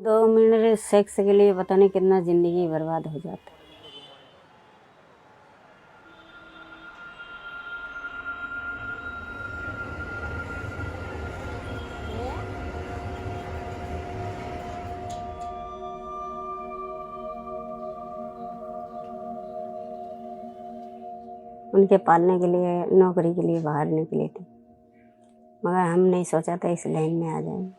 2 minute sex के लिए पता नहीं कितना जिंदगी बर्बाद हो जाता है। उनके पालने के लिए नौकरी के लिए बाहर निकली थी, मगर हम नहीं सोचा था इस लाइन में आ जाएंगे।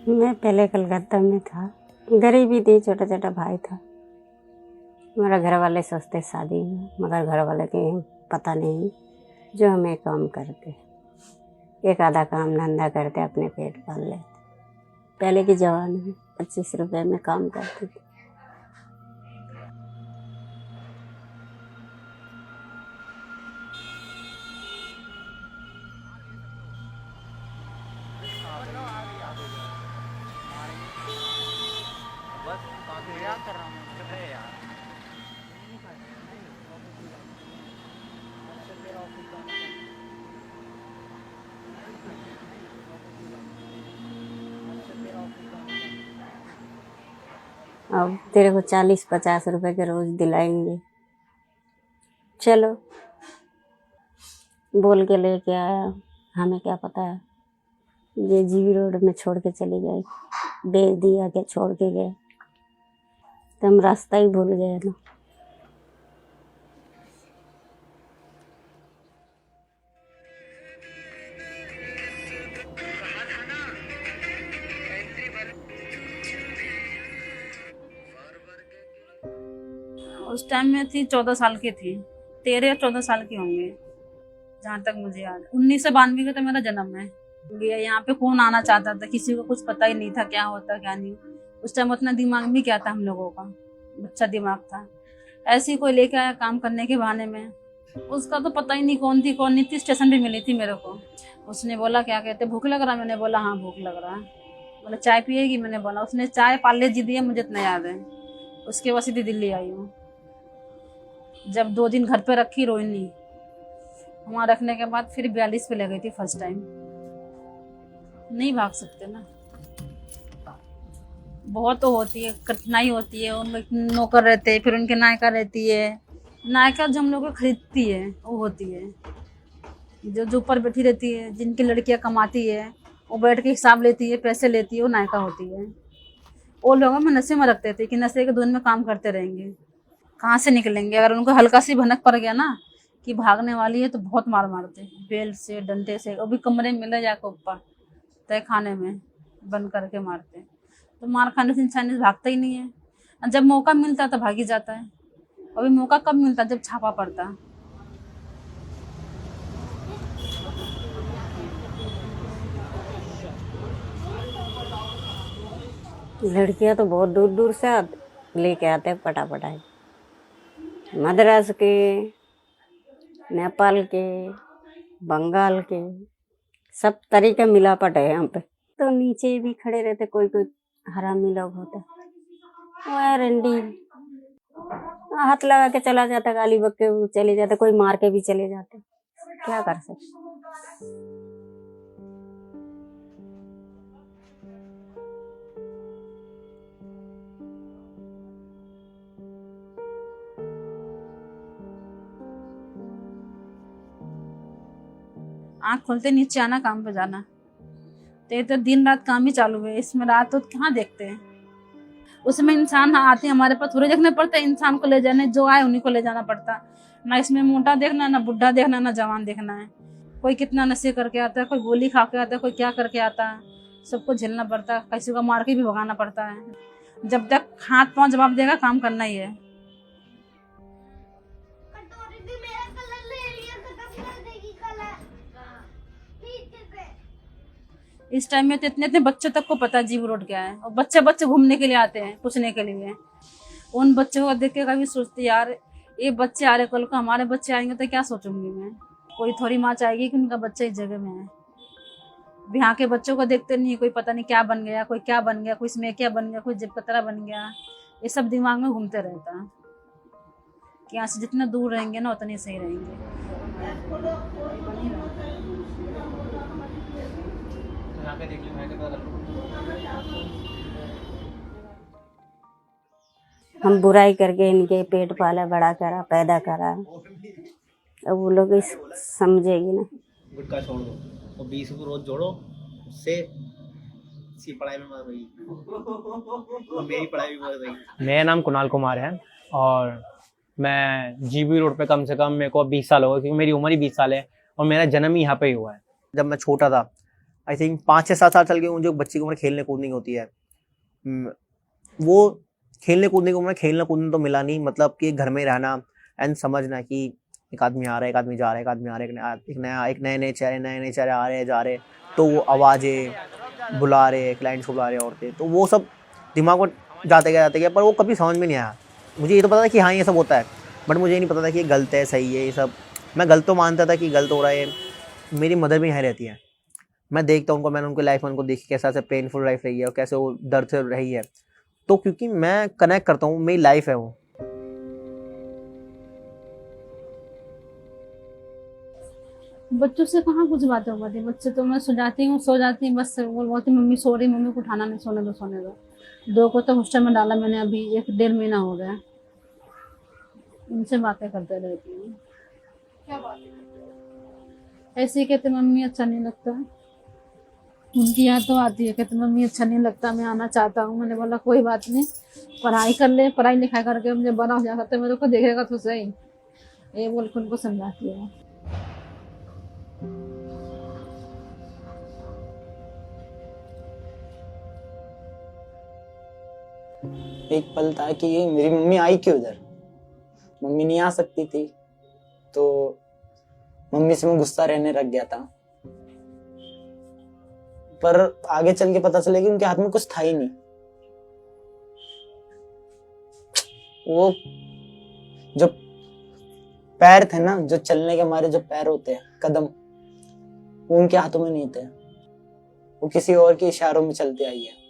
मैं पहले कलकत्ता में था, गरीबी थी, छोटा छोटा भाई था। मेरा घर वाले सोचते शादी में, मगर घर वाले के पता नहीं जो हमें काम करते, एक आधा काम धंधा करते, अपने पेट पाल लेते। पहले की जवानी में 25 रुपए में काम करती थी। अब तेरे को 40-50 रुपए के रोज दिलाएंगे, चलो बोल के लेके आया। हमें क्या पता है ये जीवी रोड में छोड़ के चले गए, बेच दिया के छोड़ के गए, तो हम रास्ता ही भूल गए ना। उस टाइम में थी 14 साल की थी, 13 या 14 साल की होंगे जहाँ तक मुझे याद। 1992 का तो मेरा जन्म है। यहाँ पे कौन आना चाहता था, किसी को कुछ पता ही नहीं था क्या होता क्या नहीं। उस टाइम उतना दिमाग भी क्या था, हम लोगों का बच्चा दिमाग था। ऐसे ही कोई लेके आया काम करने के बहाने में, उसका तो पता ही नहीं कौन थी कौन नहीं थी। स्टेशन पे मिली थी मेरे को, उसने बोला क्या कहते भूख लग रहा है। मैंने बोला हाँ भूख लग रहा है। बोला चाय पिएगी, मैंने बोला। उसने चाय पार्ले जी दिए, मुझे इतना याद है। उसके बाद सीधी दिल्ली आई हूँ। जब 2 दिन घर पे रखी रोहिणी, वहाँ रखने के बाद फिर 42 पे ले गई थी फर्स्ट टाइम। नहीं भाग सकते ना, बहुत तो होती है, कठिनाई होती है। उनमें नौकर रहते हैं, फिर उनके नायका रहती है। नायका जो हम लोग को खरीदती है वो होती है, जो ऊपर बैठी रहती है, जिनकी लड़कियां कमाती है, वो बैठ के हिसाब लेती है, पैसे लेती है, वो नायका होती है। वो लोग हमें नशे में रखते थे कि नशे के धुन में काम करते रहेंगे, कहाँ से निकलेंगे। अगर उनको हल्का सी भनक पड़ गया ना कि भागने वाली है तो बहुत मार मारते, बेल्ट से, डंडे से, वो भी कमरे में मिले जाकर ऊपर तय खाने में बंद करके मारते। तो मार खाने से इंसान भागता ही नहीं है। जब मौका मिलता तो भागी जाता है। अभी मौका कब मिलता, जब छापा पड़ता। लड़कियां तो बहुत दूर दूर से लेके आते हैं पटापटाई, मद्रास के, नेपाल के, बंगाल के, सब तरीके मिलापट है यहाँ पे। तो नीचे भी खड़े रहते, कोई कोई हरामी लोग होते, वो रंडी हाथ लगा के चला जाता, गाली बक के चले जाते, कोई मार के भी चले जाते। क्या कर सकते। आँख खोलते नीचे आना, काम पे जाना। तो ये तो दिन रात काम ही चालू है, इसमें रात तो कहाँ देखते हैं। उसमें इंसान आते हमारे पास थोड़े देखने पड़ते, इंसान को ले जाने जो आए उन्हीं को ले जाना पड़ता। ना इसमें मोटा देखना, ना बुढ़ा देखना, ना जवान देखना है। कोई कितना नशे करके आता है, कोई गोली खा के आता है, कोई क्या करके आता है, सबको झेलना पड़ता है। किसी को मार के भी भगाना पड़ता है। जब तक हाथ पांव जवाब देगा, काम करना ही है। इस टाइम में तो इतने इतने बच्चों तक को पता है जीव रोड क्या है, और बच्चे बच्चे घूमने के लिए आते हैं, पूछने के लिए। उन बच्चों को देख के कभी सोचते यार ये बच्चे आ रहे, कल को हमारे बच्चे आएंगे तो क्या सोचूंगी मैं। कोई थोड़ी माँ चाहेगी कि उनका बच्चा इस जगह में है। अब यहाँ के बच्चों को देखते नहीं, कोई पता नहीं क्या बन गया, कोई क्या बन गया, कोई इसमें क्या बन गया, कोई जेबकतरा बन गया, ये सब दिमाग में घूमते रहता है कि यहाँ से जितना दूर रहेंगे ना उतने सही रहेंगे। हम बुराई करके इनके पेट पाला, बड़ा करा, पैदा करा। अब वो लोग इस समझेगी ना। गुटखा छोड़ दो और 20 को रोज जोड़ो, उससे इसकी पढ़ाई में मदद होगी और मेरी पढ़ाई में मदद होगी। मेरा नाम कुणाल कुमार है और मैं जीबी रोड पे कम से कम मेरे को 20 साल हो गए, क्योंकि मेरी उम्र ही 20 साल है और मेरा जन्म ही यहाँ पे ही हुआ है। जब मैं छोटा था, आई थिंक 5 से 7 साल चल के जो बच्चे की उम्र खेलने कूदने की होती है, वो खेलने कूदने की उम्र, खेलना कूदना तो मिला नहीं, मतलब कि घर में रहना एंड समझना कि एक आदमी आ रहा है, एक आदमी जा रहा है, एक आदमी आ रहा है, एक नए नए चेहरे आ रहे हैं, जा रहे हैं, तो वो आवाज़ें बुला रहे हैं, क्लाइंट्स को बुला रहे हैं औरतें, तो वो सब दिमाग में जाते गया, पर वो कभी समझ में नहीं आया। मुझे ये तो पता था कि हाँ ये सब होता है, बट मुझे ये नहीं पता था कि ये गलत है, सही है। ये सब मैं गलत तो मानता था कि गलत हो रहा है। मेरी मदर भी यहाँ रहती है, मैं देखता हूँ उनको, मैंने उनकी लाइफ में उनको देखी कैसा पेनफुल लाइफ रही है और कैसे वो दर्द से रही है, तो क्योंकि मैं कनेक्ट करता हूँ, मेरी लाइफ है वो। बच्चों से कहाँ कुछ बातें हो पाती, बच्चे तो मैं सो जाती हूँ बस वो बोलती मम्मी सो रही, मम्मी को उठाना नहीं, सोने दो। 2 को तो हॉस्टल में डाला मैंने, अभी 1-1.5 महीना हो गया। उनसे बातें करते रहती हूँ। क्या बात ऐसे ही कहते मम्मी अच्छा नहीं लगता, उनकी याद तो आती है, कहते मम्मी अच्छा नहीं लगता, मैं आना चाहता हूँ। मैंने बोला कोई बात नहीं, पढ़ाई कर ले, पढ़ाई लिखाई करके मुझे बड़ा हो जाएगा तो मेरे को देखेगा तो सही, ये बोल के उनको समझाती है। एक पल था कि मेरी मम्मी आई क्यों उधर, मम्मी नहीं आ सकती थी, तो मम्मी से मैं गुस्सा रहने लग गया था। पर आगे चल के पता चला कि उनके हाथ में कुछ था ही नहीं। वो जो पैर थे ना, जो चलने के हमारे जो पैर होते हैं, कदम, वो उनके हाथों में नहीं थे, वो किसी और के इशारों में चलते आई है।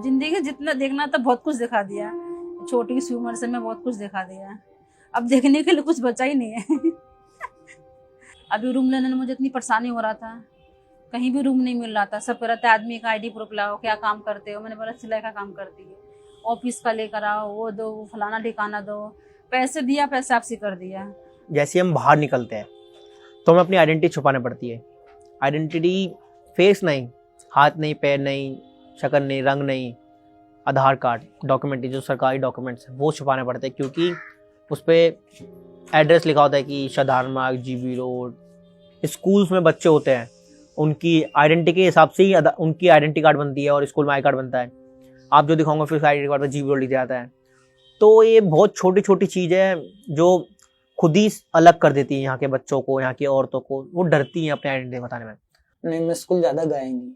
जिंदगी जितना देखना था बहुत कुछ दिखा दिया, छोटी सी उम्र से मैं बहुत कुछ दिखा दिया, अब देखने के लिए कुछ बचा ही नहीं है। अभी रूम लेने में मुझे इतनी परेशानी हो रहा था, कहीं भी रूम नहीं मिल रहा था। सब कह रहा था आदमी का ID प्रूफ लाओ, क्या काम करते हो। मैंने बोला सिलाई का काम करती है, ऑफिस का लेकर आओ, वो दो, फलाना ठिकाना दो, पैसे दिया, पैसे आपसे कर दिया। जैसे हम बाहर निकलते हैं तो हमें अपनी आइडेंटिटी छुपानी पड़ती है। आइडेंटिटी फेस नहीं, हाथ नहीं, पैर नहीं, शक्ल नहीं, रंग नहीं, आधार कार्ड, डॉक्यूमेंट, जो सरकारी डॉक्यूमेंट्स हैं वो छुपाने पड़ते हैं, क्योंकि उस पर एड्रेस लिखा होता है कि शादार मार्ग, जीबी रोड। स्कूल्स में बच्चे होते हैं, उनकी आइडेंटिटी के हिसाब से ही उनकी आइडेंटिटी कार्ड बनती है और स्कूल में आई कार्ड बनता है। आप जो दिखाओगे फिर आइडेंटिटी कार्ड पर जीबी रोड लिख जाता है। तो ये बहुत छोटी छोटी चीज़ है जो खुद ही अलग कर देती है यहाँ के बच्चों को, यहाँ की औरतों को। वो डरती हैं अपनी आइडेंटिटी बताने में। नहीं, मैं स्कूल ज्यादा गया ही नहीं,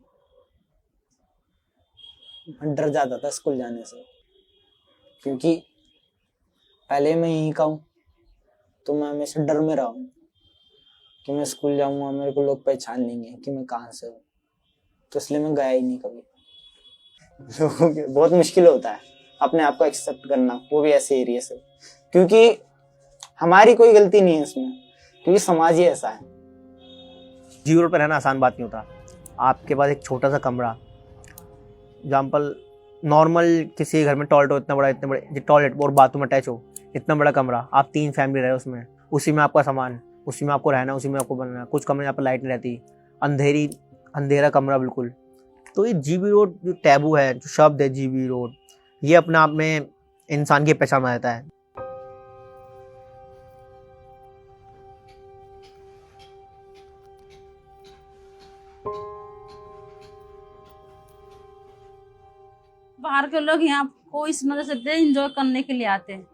मैं डर जाता था स्कूल जाने से, क्योंकि पहले मैं यहीं का हूँ, तो मैं हमेशा डर में रहा हूँ कि मैं स्कूल जाऊंगा, मेरे को लोग पहचान लेंगे कि मैं कहाँ से हूँ, तो इसलिए मैं गया ही नहीं कभी। लोगों के बहुत मुश्किल होता है अपने आप को एक्सेप्ट करना, वो भी ऐसे एरिया से, क्योंकि हमारी कोई गलती नहीं है इसमें, क्योंकि समाज ही ऐसा है। जीबी रोड पर रहना आसान बात नहीं होता। आपके पास एक छोटा सा कमरा, एग्जाम्पल नॉर्मल किसी घर में टॉयलेट हो, इतने बड़े टॉयलेट और बाथरूम अटैच हो, इतना बड़ा कमरा, आप 3 फैमिली रहे उसमें, उसी में आपका सामान, उसी में आपको रहना, उसी में आपको बनना। कुछ कमरे यहाँ पर लाइट नहीं रहती, अंधेरा कमरा बिल्कुल। तो ये जीबी रोड जो टैबू है, जो शब्द है जीबी रोड, ये अपने आप में इंसान की पहचान बना देता है। बाहर के लोग यहाँ को इस नजर से एंजॉय करने के लिए आते हैं,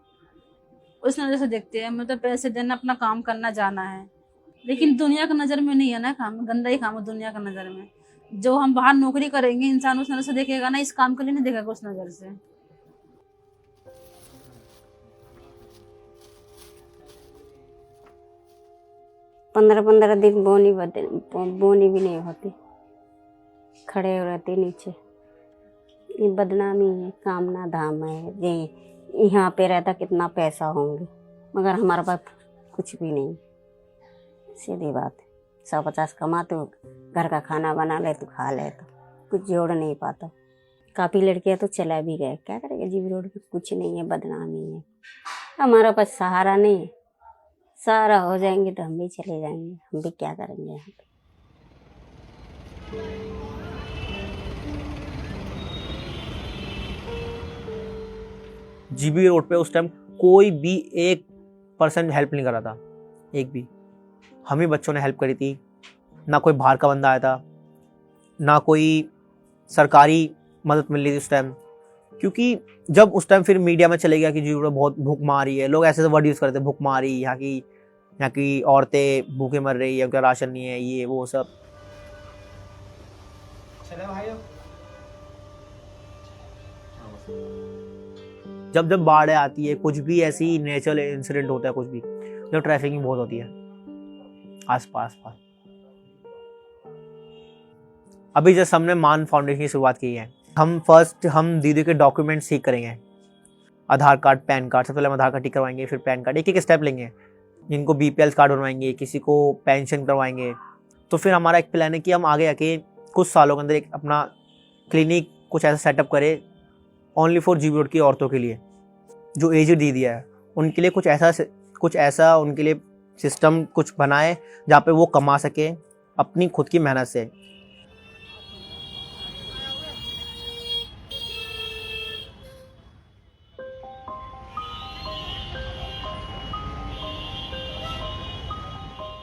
उस नजर से देखते हैं, मतलब पैसे देना, अपना काम करना, जाना है। लेकिन दुनिया की नज़र में नहीं है ना काम, गंदा ही काम है दुनिया की नज़र में। जो हम बाहर नौकरी करेंगे इंसान उस नजर से देखेगा ना, इस काम के लिए नहीं देखेगा उस नजर से। 15-15 दिन बोनी भी नहीं होती, खड़े हो रहते नीचे। ये बदनामी है, काम ना धाम है। ये यहाँ पे रहता कितना पैसा होंगे, मगर हमारे पास कुछ भी नहीं। सीधी बात है, 150 कमा तो घर का खाना बना ले तो खा ले, तो कुछ जोड़ नहीं पाता। काफ़ी लड़कियाँ तो चला भी गए, क्या करेंगे, जीबी रोड पे कुछ नहीं है, बदनामी है। हमारा पास सहारा नहीं है, सहारा हो जाएंगे तो हम भी चले जाएंगे, हम भी क्या करेंगे यहाँ पे। जीबी रोड पे उस टाइम कोई भी 1% हेल्प नहीं कर रहा था, एक भी। हम ही बच्चों ने हेल्प करी थी, ना कोई बाहर का बंदा आया था, ना कोई सरकारी मदद मिल रही थी उस टाइम। क्योंकि जब उस टाइम फिर मीडिया में चले गया कि जीबी रोड बहुत भूखमारी है, लोग ऐसे वर्ड यूज़ करते, भूखमारी, यहाँ की औरतें भूखे मर रही है, उनका राशन नहीं है, ये वो सब। जब जब बाढ़ आती है, कुछ भी ऐसी नेचुरल इंसिडेंट होता है, कुछ भी, जब ट्रैफिकिंग बहुत होती है आस पास। अभी जैसे हमने मान फाउंडेशन की शुरुआत की है, हम दीदी के डॉक्यूमेंट सीख करेंगे, आधार कार्ड, पैन कार्ड। सबसे पहले हम आधार कार्ड ठीक करवाएंगे, फिर पैन कार्ड, एक एक स्टेप लेंगे। जिनको BPL कार्ड बनवाएंगे, किसी को पेंशन करवाएंगे। तो फिर हमारा एक प्लान है कि हम आगे आके कुछ सालों के अंदर एक अपना क्लिनिक कुछ ऐसा सेटअप करें ओनली फॉर जीबी रोड की औरतों के लिए, जो एज दीदी है उनके लिए कुछ ऐसा उनके लिए सिस्टम कुछ बनाए जहाँ पे वो कमा सके अपनी खुद की मेहनत से।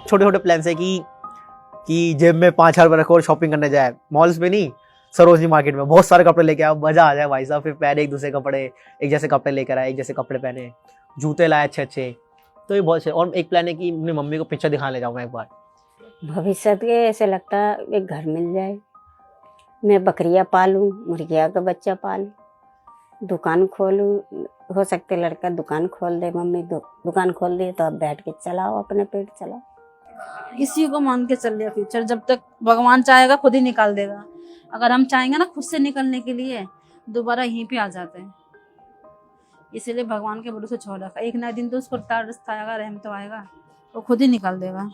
छोटे छोटे प्लान है कि जेब में 5,000 रुपये रखो और शॉपिंग करने जाए, मॉल्स में नहीं, सरोजनी मार्केट में बहुत सारे कपड़े लेके आओ, मजा आ जाए भाई साहब। फिर पहने एक दूसरे कपड़े, एक जैसे कपड़े लेकर आए, एक जैसे कपड़े पहने, जूते लाए अच्छे अच्छे। तो ये बहुत अच्छे। और एक प्लान है कि अपनी मम्मी को पिक्चर दिखाने ले जाऊँ मैं एक बार। भविष्य के ऐसे लगता है एक घर मिल जाए, मैं बकरियां पालूं, मुर्गिया का बच्चा पालूं, दुकान खोलूं। हो सकते लड़का दुकान खोल दे, मम्मी दुकान खोल दे तो अब बैठ के चलाओ, अपने पेट चलाओ। इसी को मान के चल लिया फ्यूचर, जब तक भगवान चाहेगा खुद ही निकाल देगा। अगर हम चाहेंगे ना खुद से निकलने के लिए, दोबारा यहीं पे आ जाते हैं। इसीलिए भगवान के भरोसे छोड़ रखा, एक ना दिन तो उसको रास्ता आएगा, रहम तो आएगा, वो खुद ही निकाल देगा,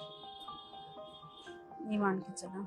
ये मान के चला।